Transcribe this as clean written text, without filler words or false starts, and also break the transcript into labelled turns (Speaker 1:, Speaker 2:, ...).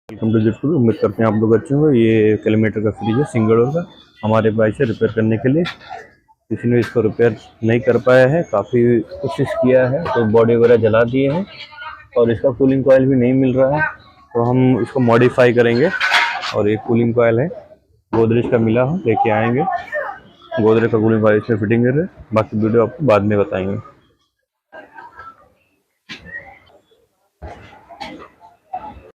Speaker 1: Welcome to जिप्टू। उम्मीद करते हैं आप लोग अच्छे होंगे। ये कैलकुलेटर का फ्रिज है सिंगल डोर का, हमारे पास से रिपेयर करने के लिए। किसी ने इसको रिपेयर नहीं कर पाया है, काफ़ी कोशिश किया है तो बॉडी वगैरह जला दिए हैं और इसका कूलिंग कॉइल भी नहीं मिल रहा है, तो हम इसको मॉडिफाई करेंगे। और एक कूलिंग कॉइल है गोदरेज का मिला हो, लेके आएंगे। गोदरेज का कूलिंग कॉइल इसमें फिटिंग कर रहे हैं, बाकी वीडियो आपको बाद में बताएंगे।